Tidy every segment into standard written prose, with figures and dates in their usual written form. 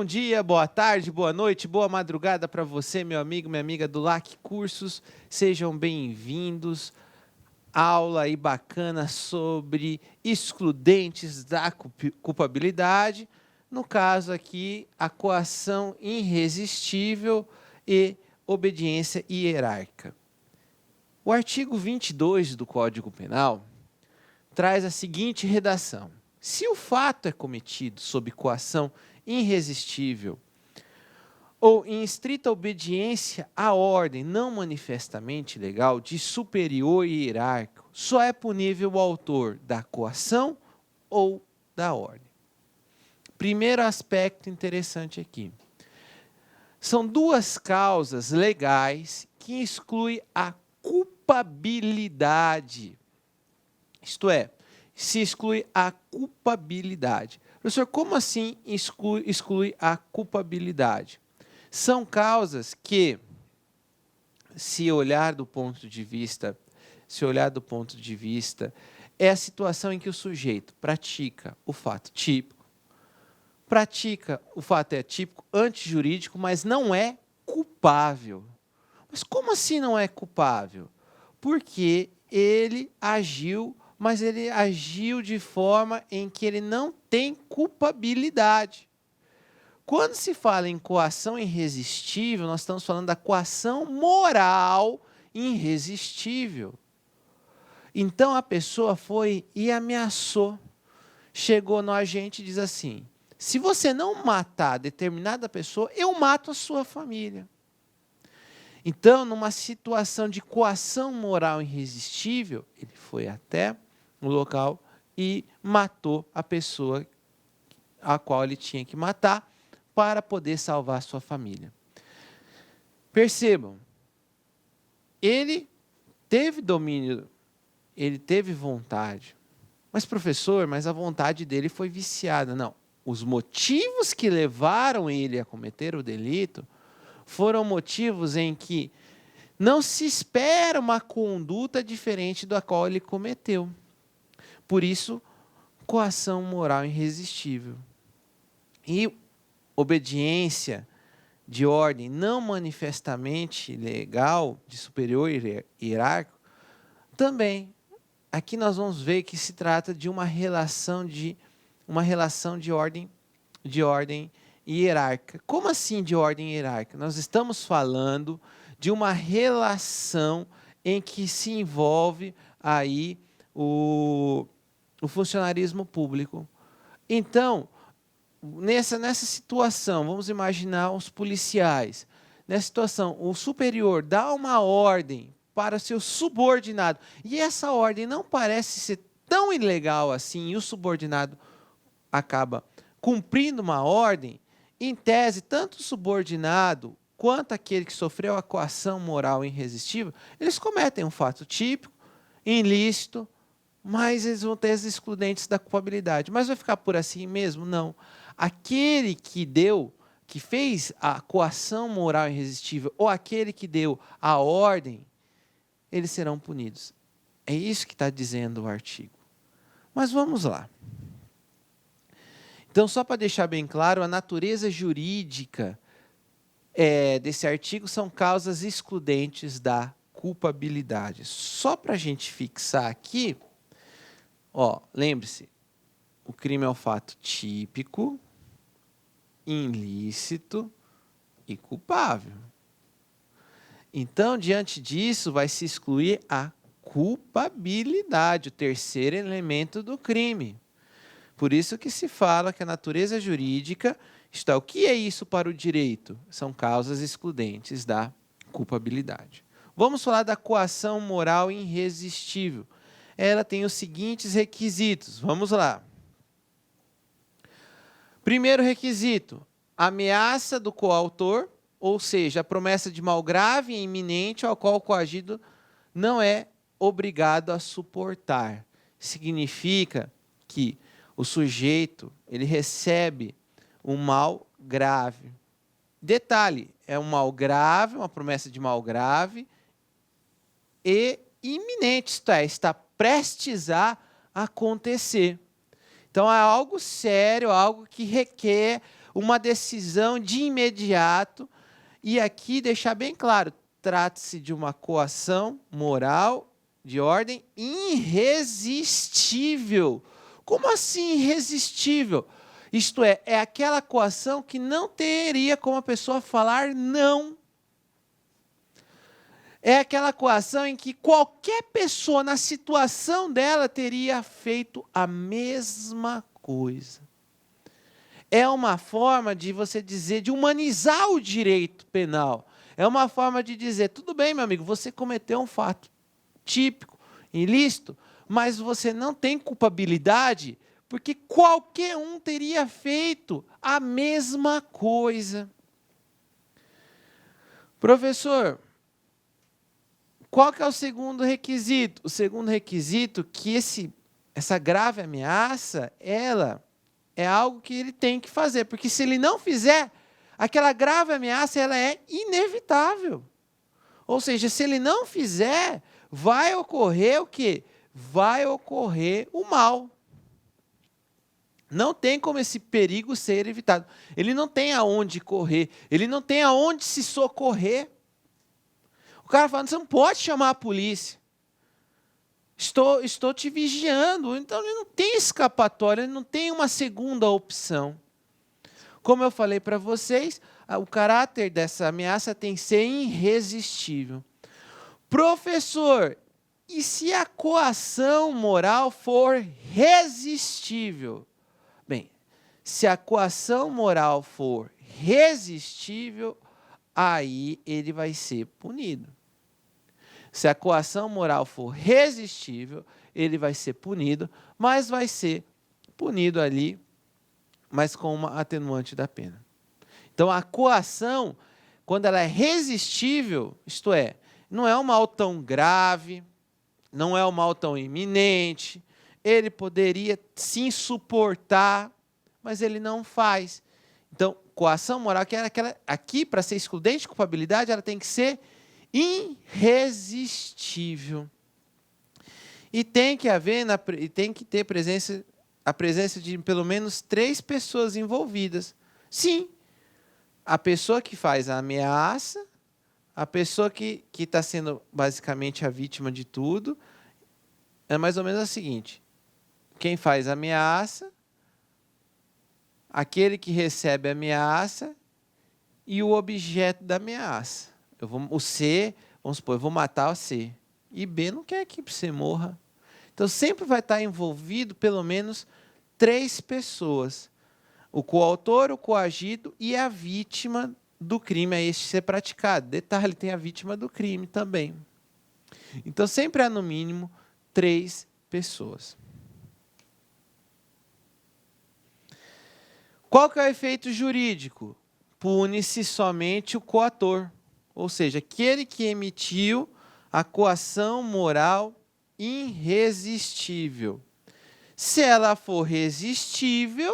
dia, boa tarde, boa noite, boa madrugada para você, meu amigo, minha amiga do LAC Cursos. Sejam bem-vindos. Aula aí bacana sobre excludentes da culpabilidade. No caso aqui, a coação irresistível e obediência hierárquica. O artigo 22 do Código Penal traz a seguinte redação: se o fato é cometido sob coação irresistível ou em estrita obediência à ordem não manifestamente legal de superior hierárquico, só é punível o autor da coação ou da ordem. Primeiro aspecto interessante aqui. São duas causas legais que excluem a culpabilidade. Isto é, se exclui a culpabilidade. Professor, como assim exclui a culpabilidade? São causas que, se olhar do ponto de vista, é a situação em que o sujeito pratica o fato típico, antijurídico, mas não é culpável. Mas como assim não é culpável? Porque ele agiu, mas ele agiu de forma em que ele não tem culpabilidade. Quando se fala em coação irresistível, nós estamos falando da coação moral irresistível. Então a pessoa foi e ameaçou. Chegou no agente e diz assim: se você não matar determinada pessoa, eu mato a sua família. Então, numa situação de coação moral irresistível, ele foi até o local e matou a pessoa a qual ele tinha que matar para poder salvar a sua família. Percebam, ele teve domínio, ele teve vontade. Mas, professor, mas a vontade dele foi viciada. Não, os motivos que levaram ele a cometer o delito foram motivos em que não se espera uma conduta diferente da qual ele cometeu. Por isso, coação moral irresistível. E obediência de ordem não manifestamente legal, de superior hierárquico, também. Aqui nós vamos ver que se trata de uma relação de ordem hierárquica. Como assim de ordem hierárquica? Nós estamos falando de uma relação em que se envolve aí o funcionarismo público. Então, nessa situação, vamos imaginar os policiais. Nessa situação, o superior dá uma ordem para seu subordinado. E essa ordem não parece ser tão ilegal assim, e o subordinado acaba cumprindo uma ordem. Em tese, tanto o subordinado quanto aquele que sofreu a coação moral irresistível, eles cometem um fato típico, ilícito, mas eles vão ter as excludentes da culpabilidade. Mas vai ficar por assim mesmo? Não. Aquele que fez a coação moral irresistível, ou aquele que deu a ordem, eles serão punidos. É isso que está dizendo o artigo. Mas vamos lá. Então, só para deixar bem claro, a natureza jurídica desse artigo são causas excludentes da culpabilidade. Só para a gente fixar aqui, lembre-se, o crime é um fato típico, ilícito e culpável. Então, diante disso, vai se excluir a culpabilidade, o terceiro elemento do crime. Por isso que se fala que a natureza jurídica, o que é isso para o direito? São causas excludentes da culpabilidade. Vamos falar da coação moral irresistível. Ela tem os seguintes requisitos. Vamos lá. Primeiro requisito, ameaça do coautor, ou seja, a promessa de mal grave e iminente ao qual o coagido não é obrigado a suportar. Significa que o sujeito ele recebe um mal grave. Detalhe, é um mal grave, uma promessa de mal grave e iminente, isto é, está prestes a acontecer. Então, é algo sério, algo que requer uma decisão de imediato. E aqui deixar bem claro, trata-se de uma coação moral de ordem irresistível. Como assim irresistível? Isto é aquela coação que não teria como a pessoa falar não. É aquela coação em que qualquer pessoa na situação dela teria feito a mesma coisa. É uma forma de você dizer, de humanizar o direito penal. É uma forma de dizer, tudo bem, meu amigo, você cometeu um fato típico, ilícito, mas você não tem culpabilidade, porque qualquer um teria feito a mesma coisa. Professor, qual que é o segundo requisito? O segundo requisito é que essa grave ameaça, ela é algo que ele tem que fazer, porque se ele não fizer, aquela grave ameaça ela é inevitável. Ou seja, se ele não fizer, vai ocorrer o quê? Vai ocorrer o mal. Não tem como esse perigo ser evitado. Ele não tem aonde correr, ele não tem aonde se socorrer. O cara fala, você não pode chamar a polícia. Estou te vigiando. Então, ele não tem escapatória, ele não tem uma segunda opção. Como eu falei para vocês, o caráter dessa ameaça tem que ser irresistível. Professor, e se a coação moral for resistível? Bem, se a coação moral for resistível, aí ele vai ser punido. Se a coação moral for resistível, ele vai ser punido, mas vai ser punido ali, mas com uma atenuante da pena. Então, a coação, quando ela é resistível, isto é, não é um mal tão grave, não é um mal tão iminente, ele poderia sim suportar, mas ele não faz. Então, coação moral, que era aquela, aqui, para ser excludente de culpabilidade, ela tem que ser irresistível. E tem que haver, tem que ter a presença de pelo menos 3 pessoas envolvidas. Sim, a pessoa que faz a ameaça, a pessoa que está sendo basicamente a vítima de tudo, é mais ou menos o seguinte: quem faz a ameaça, aquele que recebe a ameaça e o objeto da ameaça. O C, vamos supor, eu vou matar o C. E B não quer que você morra. Então, sempre vai estar envolvido pelo menos 3 pessoas. O coautor, o coagido e a vítima do crime a este ser praticado. Detalhe, tem a vítima do crime também. Então, sempre há no mínimo 3 pessoas. Qual que é o efeito jurídico? Pune-se somente o coator. Ou seja, aquele que emitiu a coação moral irresistível. Se ela for resistível,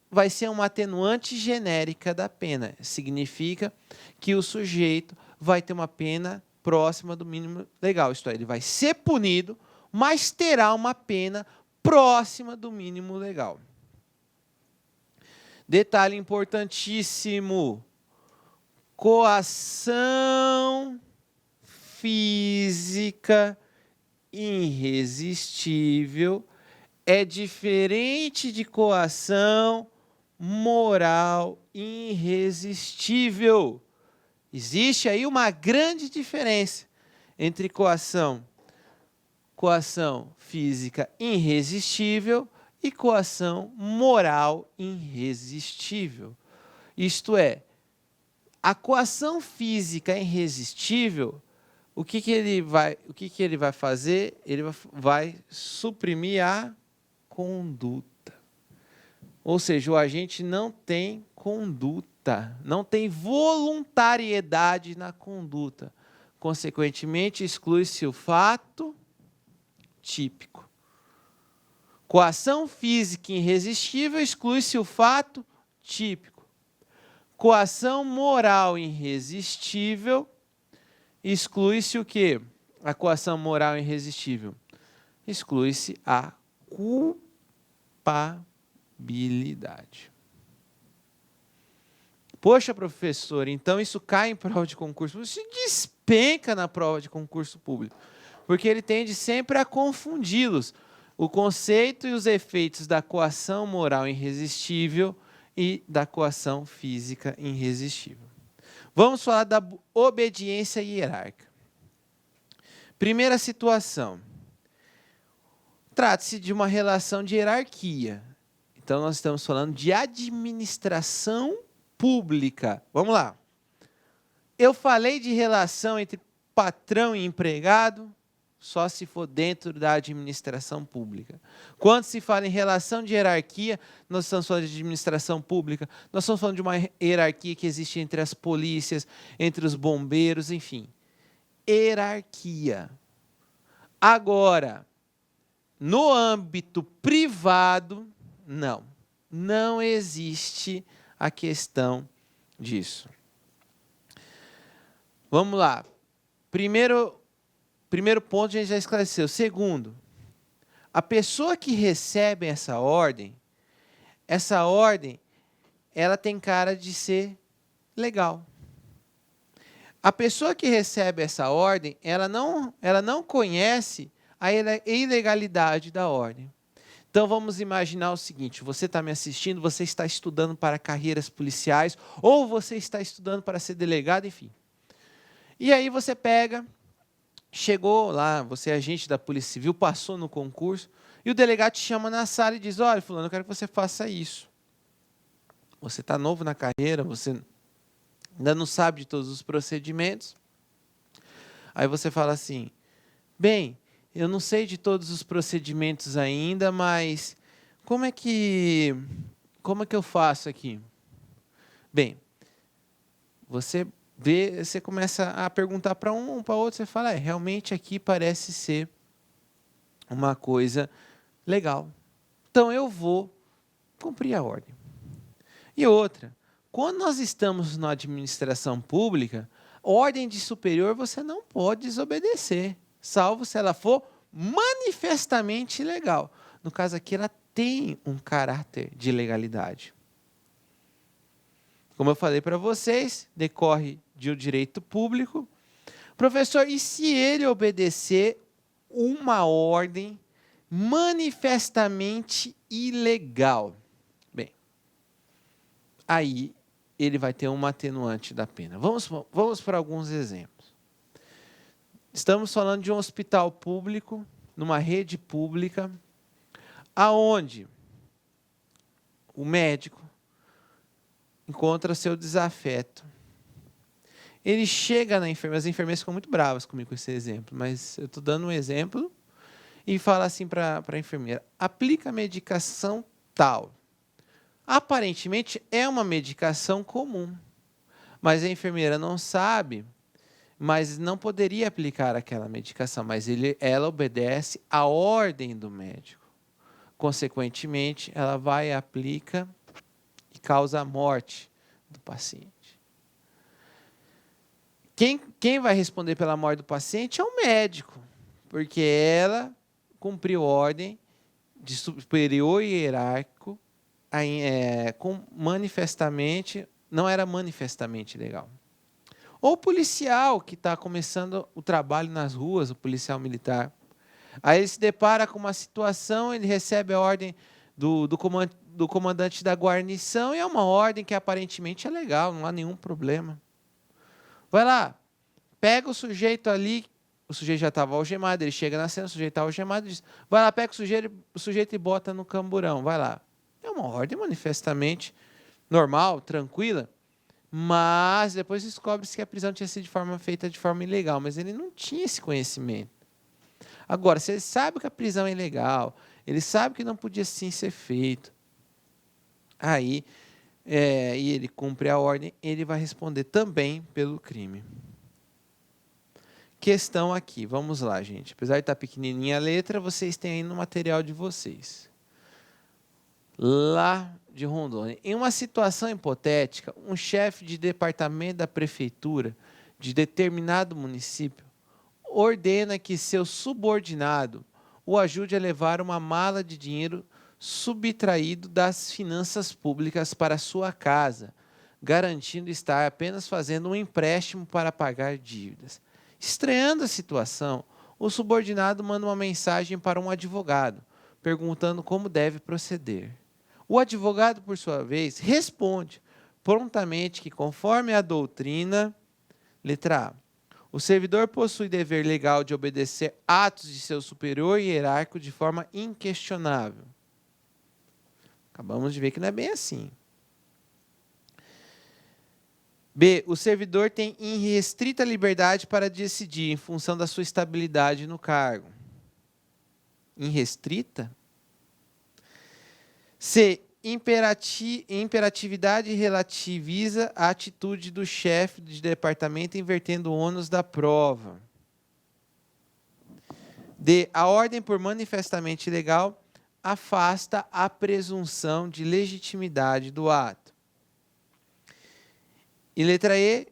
vai ser uma atenuante genérica da pena. Significa que o sujeito vai ter uma pena próxima do mínimo legal. Isto é, ele vai ser punido, mas terá uma pena próxima do mínimo legal. Detalhe importantíssimo. Coação física irresistível é diferente de coação moral irresistível. Existe aí uma grande diferença entre coação física irresistível e coação moral irresistível. Isto é, a coação física irresistível, o que ele vai fazer? Ele vai suprimir a conduta. Ou seja, o agente não tem conduta, não tem voluntariedade na conduta. Consequentemente, exclui-se o fato típico. Coação física irresistível, exclui-se o fato típico. Coação moral irresistível, exclui-se o quê? A coação moral irresistível. Exclui-se a culpabilidade. Poxa, professor, então isso cai em prova de concurso público? Isso despenca na prova de concurso público, porque ele tende sempre a confundi-los. O conceito e os efeitos da coação moral irresistível e da coação física irresistível. Vamos falar da obediência hierárquica. Primeira situação. Trata-se de uma relação de hierarquia. Então, nós estamos falando de administração pública. Vamos lá. Eu falei de relação entre patrão e empregado, só se for dentro da administração pública. Quando se fala em relação de hierarquia, nós estamos falando de administração pública, nós estamos falando de uma hierarquia que existe entre as polícias, entre os bombeiros, enfim. Hierarquia. Agora, no âmbito privado, não existe a questão disso. Vamos lá. Primeiro ponto a gente já esclareceu. Segundo, a pessoa que recebe essa ordem, ela tem cara de ser legal. A pessoa que recebe essa ordem, ela não conhece a ilegalidade da ordem. Então, vamos imaginar o seguinte, você está me assistindo, você está estudando para carreiras policiais, ou você está estudando para ser delegado, enfim. E aí você chegou lá, você é agente da Polícia Civil, passou no concurso, e o delegado te chama na sala e diz, olha, fulano, eu quero que você faça isso. Você está novo na carreira, você ainda não sabe de todos os procedimentos. Aí você fala assim, bem, eu não sei de todos os procedimentos ainda, mas como é que eu faço aqui? Bem, você começa a perguntar para um para outro, você fala, realmente aqui parece ser uma coisa legal. Então eu vou cumprir a ordem. E outra, quando nós estamos na administração pública, ordem de superior você não pode desobedecer, salvo se ela for manifestamente ilegal. No caso aqui, ela tem um caráter de legalidade. Como eu falei para vocês, decorre de um direito público. Professor, e se ele obedecer uma ordem manifestamente ilegal? Bem, aí ele vai ter uma atenuante da pena. Vamos para alguns exemplos. Estamos falando de um hospital público, numa rede pública, aonde o médico encontra seu desafeto. Ele chega na enfermeira, as enfermeiras ficam muito bravas comigo com esse exemplo, mas eu estou dando um exemplo e fala assim para a enfermeira, aplica a medicação tal. Aparentemente é uma medicação comum, mas a enfermeira não sabe, mas não poderia aplicar aquela medicação, mas ela obedece à ordem do médico. Consequentemente, ela vai e aplica e causa a morte do paciente. Quem vai responder pela morte do paciente é o médico, porque ela cumpriu ordem de superior hierárquico, não era manifestamente legal. Ou o policial que está começando o trabalho nas ruas, o policial militar. Aí ele se depara com uma situação, ele recebe a ordem do comandante da guarnição e é uma ordem que aparentemente é legal, não há nenhum problema. Vai lá, pega o sujeito ali, o sujeito já estava algemado, ele chega na cena, o sujeito está algemado, diz, vai lá, pega o sujeito e bota no camburão, vai lá. É uma ordem manifestamente normal, tranquila, mas depois descobre-se que a prisão tinha sido feita de forma ilegal, mas ele não tinha esse conhecimento. Agora, se ele sabe que a prisão é ilegal, ele sabe que não podia assim ser feito, aí, e ele cumpre a ordem, ele vai responder também pelo crime. Questão aqui, vamos lá, gente. Apesar de estar pequenininha a letra, vocês têm aí no material de vocês. Lá de Rondônia. Em uma situação hipotética, um chefe de departamento da prefeitura de determinado município ordena que seu subordinado o ajude a levar uma mala de dinheiro subtraído das finanças públicas para sua casa, garantindo estar apenas fazendo um empréstimo para pagar dívidas. Estranhando a situação, o subordinado manda uma mensagem para um advogado, perguntando como deve proceder. O advogado, por sua vez, responde prontamente que, conforme a doutrina, letra A, o servidor possui dever legal de obedecer atos de seu superior hierárquico de forma inquestionável. Acabamos de ver que não é bem assim. B, o servidor tem irrestrita liberdade para decidir em função da sua estabilidade no cargo. Irrestrita? C, imperatividade relativiza a atitude do chefe de departamento invertendo o ônus da prova. D, a ordem por manifestamente ilegal afasta a presunção de legitimidade do ato. E letra E,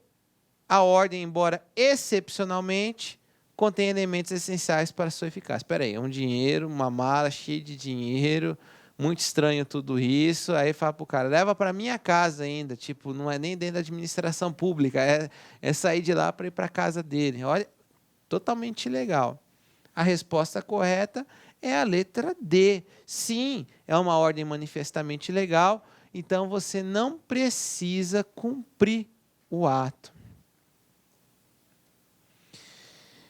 a ordem, embora excepcionalmente, contém elementos essenciais para sua eficácia. Espera aí, um dinheiro, uma mala cheia de dinheiro, muito estranho tudo isso. Aí fala para o cara, leva para minha casa ainda. Tipo, não é nem dentro da administração pública, é sair de lá para ir para a casa dele. Olha, totalmente ilegal. A resposta correta é a letra D. Sim, é uma ordem manifestamente ilegal, então você não precisa cumprir o ato.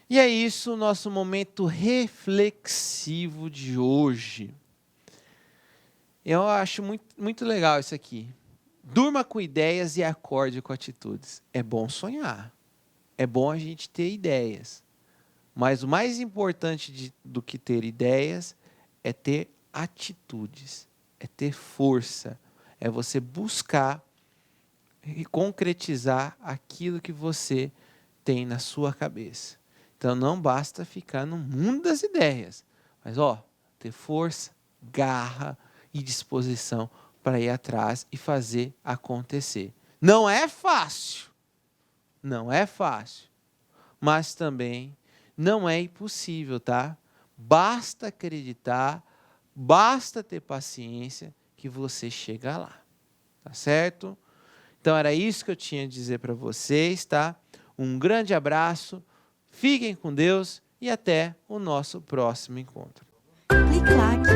E é isso o nosso momento reflexivo de hoje. Eu acho muito legal isso aqui. Durma com ideias e acorde com atitudes. É bom sonhar. É bom a gente ter ideias. Mas o mais importante do que ter ideias é ter atitudes. É ter força. É você buscar e concretizar aquilo que você tem na sua cabeça. Então não basta ficar no mundo das ideias, mas ter força, garra e disposição para ir atrás e fazer acontecer. Não é fácil, mas também não é impossível, tá? Basta acreditar, basta ter paciência que você chega lá, tá certo? Então era isso que eu tinha a dizer para vocês, tá? Um grande abraço, fiquem com Deus e até o nosso próximo encontro. Clique like.